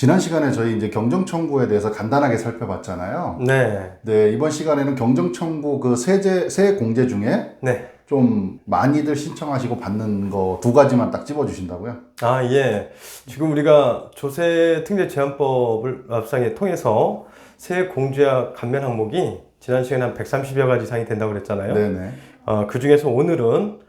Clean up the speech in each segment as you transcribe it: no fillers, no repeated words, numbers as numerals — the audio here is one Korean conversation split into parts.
지난 시간에 저희 이제 경정청구에 대해서 간단하게 살펴봤잖아요. 네. 네, 이번 시간에는 경정청구 그 세액 공제 중에 네. 좀 많이들 신청하시고 받는 거 두 가지만 딱 집어주신다고요? 아, 예. 지금 우리가 조세특례제한법을 협상에 통해서 세액 공제와 감면 항목이 지난 시간에 한 130여 가지 이상이 된다고 그랬잖아요. 네네. 그 중에서 오늘은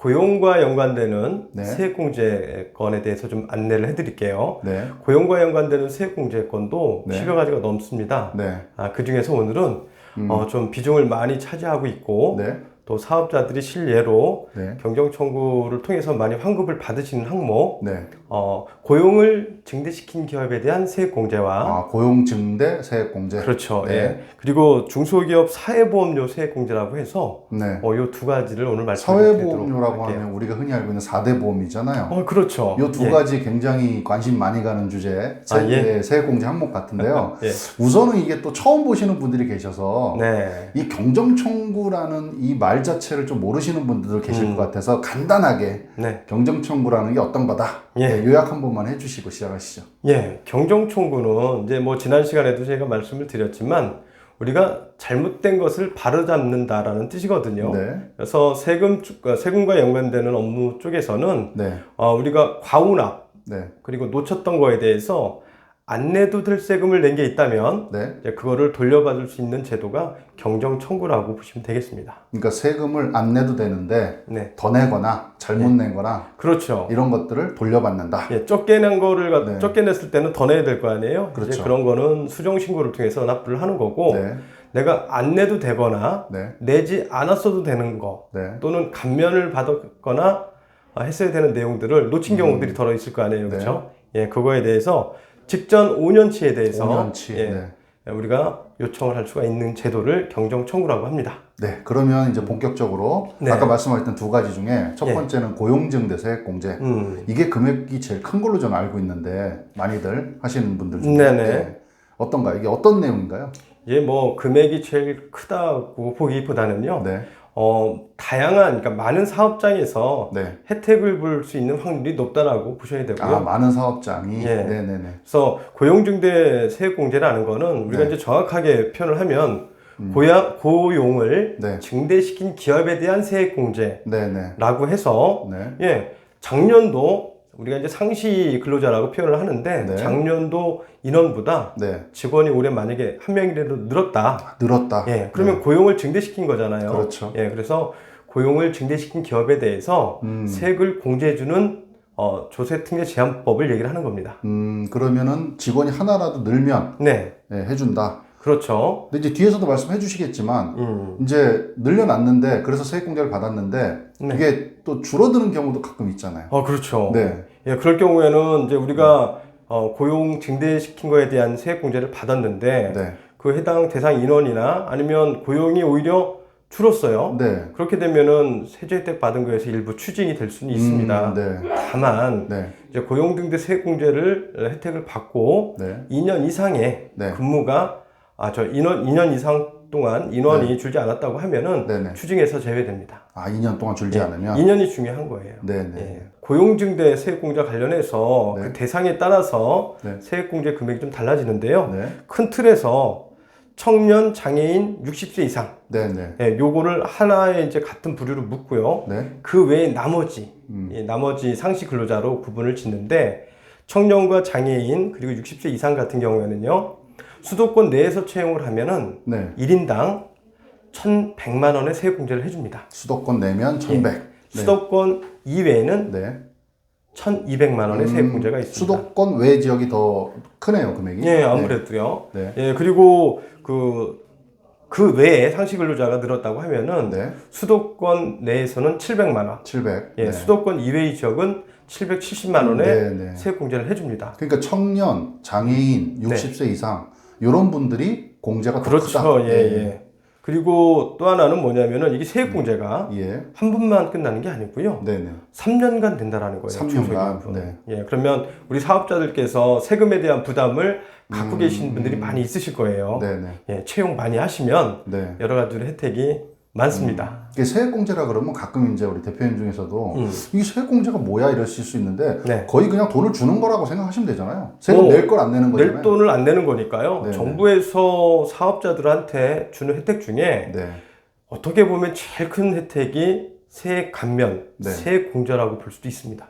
고용과 연관되는 네. 세액공제건에 대해서 좀 안내를 해드릴게요. 네. 고용과 연관되는 세액공제건도 네. 10여 가지가 넘습니다. 네. 그 중에서 오늘은 좀 비중을 많이 차지하고 있고 네. 또 사업자들이 실례로 네. 경정청구를 통해서 많이 환급을 받으시는 항목, 네. 고용을 증대시킨 기업에 대한 세액공제와 고용 증대 세액 공제. 그렇죠. 네. 예. 그리고 중소기업 사회보험료 세액공제라고 해서 네. 요 두 가지를 오늘 말씀드리도록 사회보험료라고 할게요. 하면 우리가 흔히 알고 있는 4대 보험이잖아요. 그렇죠. 이 두 예. 가지 굉장히 관심 많이 가는 주제, 예. 세액공제 항목 같은데요. 예. 우선은 이게 또 처음 보시는 분들이 계셔서 네. 이 경정청구라는 이 말 자체를 좀 모르시는 분들도 계실 것 같아서 간단하게 네. 경정청구라는 게 어떤 거다. 예. 네, 요약 한 번만 해주시고 시작하시죠. 예. 경정청구는 이제 뭐 지난 시간에도 제가 말씀을 드렸지만 우리가 잘못된 것을 바로잡는다라는 뜻이거든요. 네. 그래서 세금과 연관되는 업무 쪽에서는 네. 우리가 과운납 네. 그리고 놓쳤던 거에 대해서 안 내도 될 세금을 낸 게 있다면 네. 이제 그거를 돌려받을 수 있는 제도가 경정청구라고 보시면 되겠습니다. 그러니까 세금을 안 내도 되는데 네. 더 내거나 잘못 낸 거나 그렇죠. 이런 것들을 돌려받는다. 예, 쫓겨낸 거를 네. 쫓겨냈을 때는 더 내야 될 거 아니에요? 그렇죠. 이제 그런 거는 수정 신고를 통해서 납부를 하는 거고 네. 내가 안 내도 되거나 네. 내지 않았어도 되는 거 네. 또는 감면을 받았거나 했어야 되는 내용들을 놓친 경우들이 덜어 있을 거 아니에요, 그렇죠? 예, 그거에 대해서 직전 5년치에 대해서 5년치. 예, 네. 우리가 요청을 할 수가 있는 제도를 경정청구라고 합니다. 네, 그러면 이제 본격적으로 네. 아까 말씀하셨던 두 가지 중에 첫 예. 번째는 고용증대 세액공제. 이게 금액이 제일 큰 걸로 저는 알고 있는데 많이 하시는 분들 중에 네네. 어떤가요? 이게 어떤 내용인가요? 예, 뭐 금액이 제일 크다고 보기보다는요. 네, 다양한, 그러니까 많은 사업장에서 네. 혜택을 볼 수 있는 확률이 높다라고 보셔야 되고요. 많은 사업장이. 예. 네네네. 그래서 고용증대 세액공제라는 거는 우리가 네. 이제 정확하게 표현을 하면 고용을 네. 증대시킨 기업에 대한 세액공제라고 네네. 해서 네. 예, 작년도 우리가 이제 상시 근로자라고 표현을 하는데 네. 작년도 인원보다 네. 직원이 올해 만약에 한 명이라도 늘었다. 늘었다. 예, 그러면 고용을 증대시킨 거잖아요. 그렇죠. 예, 그래서 고용을 증대시킨 기업에 대해서 세액을 공제해주는 조세특례 제한법을 얘기를 하는 겁니다. 그러면은 직원이 하나라도 늘면 네, 해준다. 그렇죠. 근데 이제 뒤에서도 말씀해 주시겠지만 이제 늘려놨는데 그래서 세액공제를 받았는데 네. 이게 또 줄어드는 경우도 가끔 있잖아요. 그렇죠. 네. 예, 그럴 경우에는 이제 우리가 고용 증대시킨 거에 대한 세액 공제를 받았는데 네. 그 해당 대상 인원이나 아니면 고용이 오히려 줄었어요. 네. 그렇게 되면은 세제 혜택 받은 거에서 일부 추징이 될 수는 있습니다. 네. 다만 네. 이제 고용 등대 세액 공제를 혜택을 받고 네. 2년 이상의 네. 근무가 2년 이상 동안 인원이 줄지 않았다고 하면은 네네. 추징에서 제외됩니다. 2년 동안 줄지 않으면 2년이 중요한 거예요. 네네. 예. 고용증대 세액공제 관련해서 네. 그 대상에 따라서 네. 세액공제 금액이 좀 달라지는데요. 네. 큰 틀에서 청년, 장애인 60세 이상 네네. 예, 요거를 하나의 이제 같은 부류로 묶고요. 네. 그 외에 나머지 상시 근로자로 구분을 짓는데 청년과 장애인 그리고 60세 이상 같은 경우에는요. 수도권 내에서 채용을 하면은 네. 1인당 1,100만 원의 세액공제를 해줍니다. 수도권 내면 1,100. 네. 수도권 이외에는 네. 1,200만 원의 세액공제가 있습니다. 수도권 외 지역이 더 크네요, 금액이. 예, 아무래도요. 네. 예, 그리고 그 외에 상시 근로자가 늘었다고 하면은 네. 수도권 내에서는 700만 원. 700. 예, 네. 수도권 이외의 지역은 770만 원의 네, 네. 세액공제를 해줍니다. 그러니까 청년, 장애인, 60세 이상 이런 분들이 공제가 더 그렇죠. 크다. 예, 예. 그리고 또 하나는 뭐냐면은 이게 세액공제가 예. 한 번만 끝나는 게 아니고요. 네네. 3년간 된다라는 거예요. 3년간. 네. 예, 그러면 우리 사업자들께서 세금에 대한 부담을 갖고 계신 분들이 많이 있으실 거예요. 네네. 예, 채용 많이 하시면 네. 여러 가지 혜택이 많습니다. 이게 세액공제라 그러면 가끔 이제 우리 대표님 중에서도 이게 세액공제가 뭐야 이러실 수 있는데 네. 거의 그냥 돈을 주는 거라고 생각하시면 되잖아요. 세금 낼 걸 안 내는 거잖아요. 낼 돈을 안 내는 거니까요. 네네. 정부에서 사업자들한테 주는 혜택 중에 네. 어떻게 보면 제일 큰 혜택이 세액 감면, 네. 세액 공제라고 볼 수도 있습니다.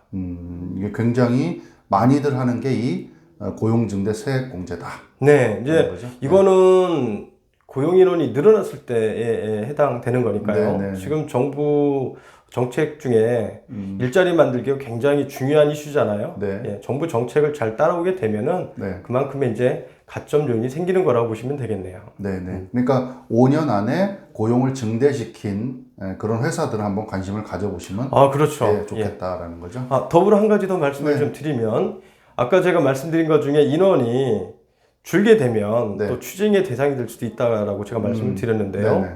이게 굉장히 많이들 하는 게 이 고용증대 세액공제다. 네, 이제 거죠? 이거는 고용 인원이 늘어났을 때에 해당되는 거니까요. 네네. 지금 정부 정책 중에 일자리 만들기가 굉장히 중요한 이슈잖아요. 네. 예, 정부 정책을 잘 따라오게 되면은 네. 그만큼의 이제 가점 요인이 생기는 거라고 보시면 되겠네요. 네네. 그러니까 5년 안에 고용을 증대시킨 그런 회사들은 한번 관심을 가져보시면 아, 그렇죠. 예, 좋겠다라는 거죠. 더불어 한 가지 더 말씀을 네. 좀 드리면 아까 제가 말씀드린 것 중에 인원이 줄게 되면 네. 또 추징의 대상이 될 수도 있다라고 제가 말씀을 드렸는데요. 네네.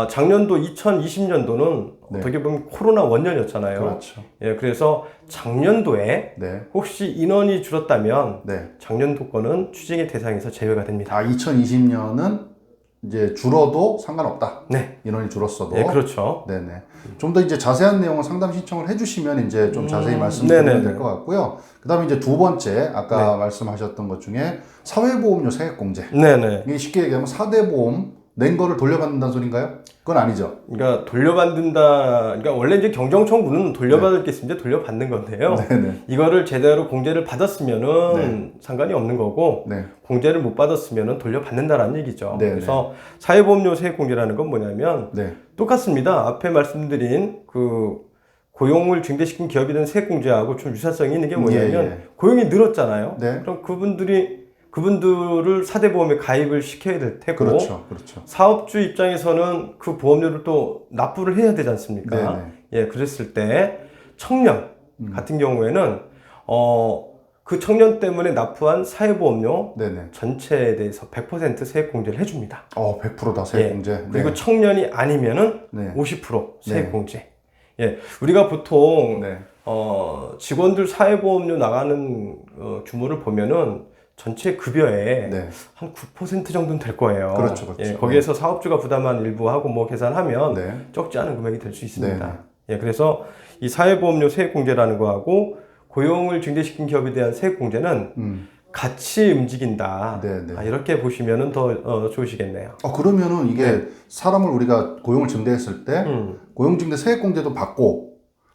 작년도 2020년도는 네. 어떻게 보면 코로나 원년이었잖아요. 그렇죠. 예, 그래서 작년도에 네. 혹시 인원이 줄었다면 네. 작년도 거는 추징의 대상에서 제외가 됩니다. 2020년은 이제 줄어도 상관없다. 네. 인원이 줄었어도. 예, 그렇죠. 네네. 좀 더 이제 자세한 내용은 상담 신청을 해주시면 이제 좀 자세히 말씀드리면 네네. 될 것 같고요. 그 다음에 이제 두 번째, 아까 네. 말씀하셨던 것 중에 사회보험료 세액공제. 네네. 이게 쉽게 얘기하면 4대 보험 낸 거를 돌려받는다는 소린가요? 그건 아니죠. 그러니까 그러니까 원래 이제 경정청구는 돌려받을 게 있으면 이제 돌려받는 건데요. 네네. 이거를 제대로 공제를 받았으면은 상관이 없는 거고 네. 공제를 못 받았으면은 돌려받는다라는 얘기죠. 네네. 그래서 사회보험료 세액 공제라는 건 뭐냐면 네. 똑같습니다. 앞에 말씀드린 그 고용을 증대시킨 기업에 대한 세액 공제하고 좀 유사성이 있는 게 뭐냐면 예. 고용이 늘었잖아요. 네. 그럼 그분들을 4대 보험에 가입을 시켜야 될 테고 그렇죠. 그렇죠. 사업주 입장에서는 그 보험료를 또 납부를 해야 되지 않습니까? 네네. 예, 그랬을 때 청년 같은 경우에는 그 청년 때문에 납부한 사회보험료 네네. 전체에 대해서 100% 세액 공제를 해줍니다. 100%다 세액공제. 그리고 네. 청년이 아니면은 네. 50% 세액 네. 공제. 예, 우리가 보통 네. 직원들 사회보험료 나가는 규모를 보면은 전체 급여의 네. 한 9% 정도는 될 거예요. 그렇죠, 그렇죠. 예, 거기에서 사업주가 부담한 일부하고 뭐 계산하면 네. 적지 않은 금액이 될 수 있습니다. 네. 예, 그래서 이 사회보험료 세액공제라는 거하고 고용을 증대시킨 기업에 대한 세액공제는 같이 움직인다. 네, 네. 이렇게 보시면은 더 좋으시겠네요. 그러면은 이게 사람을 우리가 고용을 증대했을 때 고용증대 세액공제도 받고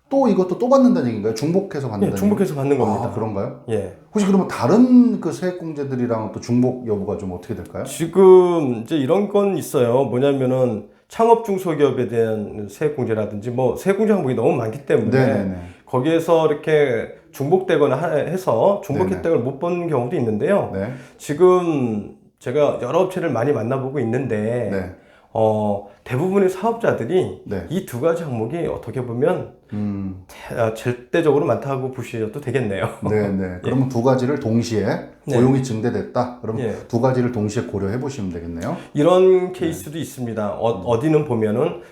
또 이것도 또 받는다는 얘기인가요? 중복해서 예, 받는다는 중복해서 받는 겁니다. 그런가요? 예. 혹시 그러면 다른 그 세액공제들이랑 또 중복 여부가 좀 어떻게 될까요? 지금 이제 이런 건 있어요. 뭐냐면은 창업 중소기업에 대한 세액공제라든지 뭐 세액공제 항목이 너무 많기 때문에 네네네. 거기에서 이렇게 중복되거나 해서 중복 네네. 혜택을 못 보는 경우도 있는데요. 네. 지금 제가 여러 업체를 많이 만나보고 있는데 네. 대부분의 사업자들이 네. 이 두 가지 항목이 어떻게 보면 절대적으로 많다고 보셔도 되겠네요. 네네. 그러면 두 가지를 동시에 네. 고용이 증대됐다. 그럼 예. 두 가지를 동시에 고려해 보시면 되겠네요. 이런 케이스도 있습니다. 어디는 보면은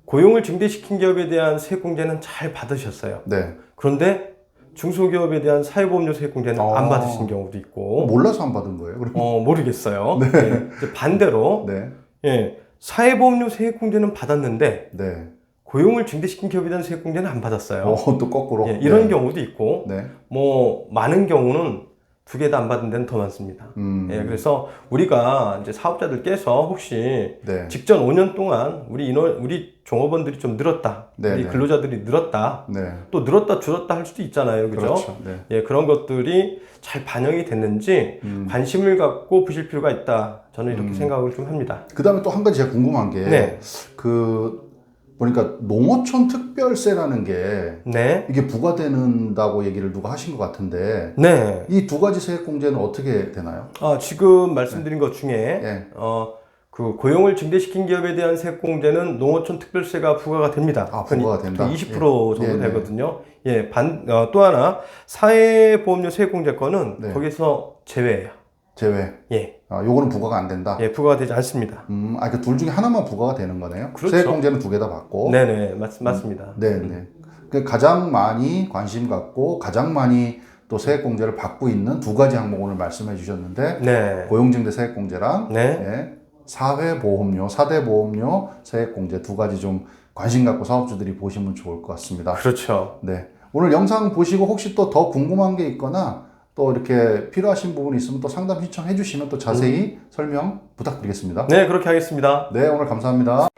고용을 증대시킨 기업에 대한 세액공제는 잘 받으셨어요. 네. 그런데 중소기업에 대한 사회보험료 세액공제는 안 아. 받으신 경우도 있고 몰라서 안 받은 거예요? 그럼? 모르겠어요. 예, 이제 반대로 네. 예, 사회보험료 세액공제는 받았는데 네. 고용을 증대시킨 기업에 대한 세액공제는 안 받았어요. 또 거꾸로. 예, 이런 네. 경우도 있고 네. 뭐 많은 경우는 두 개 다 안 받은 데는 더 많습니다. 예, 그래서 우리가 이제 사업자들께서 혹시 네. 직전 5년 동안 우리 종업원들이 좀 늘었다, 네, 우리 네. 근로자들이 늘었다, 네. 또 늘었다 줄었다 할 수도 있잖아요, 그죠? 그렇죠. 네. 예, 그런 것들이 잘 반영이 됐는지 관심을 갖고 보실 필요가 있다. 저는 이렇게 생각을 좀 합니다. 그 다음에 또 한 가지 제가 궁금한 게, 네. 보니까 농어촌 특별세라는 게 네, 이게 부과된다고 얘기를 누가 하신 것 같은데, 네. 이 두 가지 세액공제는 어떻게 되나요? 지금 말씀드린 것 중에 예. 그 고용을 증대시킨 기업에 대한 세액공제는 농어촌 특별세가 부과가 됩니다. 부과가 된다. 20% 정도 예, 네. 되거든요. 예, 또 하나 사회보험료 세액공제권은 네. 거기서 제외예요. 제외. 예, 요거는 부과가 안 된다. 예, 부과가 되지 않습니다. 그 둘 중에 하나만 부과가 되는 거네요. 그렇죠. 세액공제는 두 개 다 받고. 네네, 맞습니다. 네네. 그 가장 많이 관심 갖고 가장 많이 또 세액공제를 받고 있는 두 가지 항목 오늘 말씀해 주셨는데, 네, 고용증대 세액공제랑 네. 예, 사회보험료, 4대 보험료 세액공제 두 가지 좀 관심 갖고 사업주들이 보시면 좋을 것 같습니다. 그렇죠. 네. 오늘 영상 보시고 혹시 또 더 궁금한 게 있거나 또 이렇게 필요하신 부분이 있으면 또 상담 신청해 주시면 또 자세히 설명 부탁드리겠습니다. 네, 그렇게 하겠습니다. 네, 오늘 감사합니다.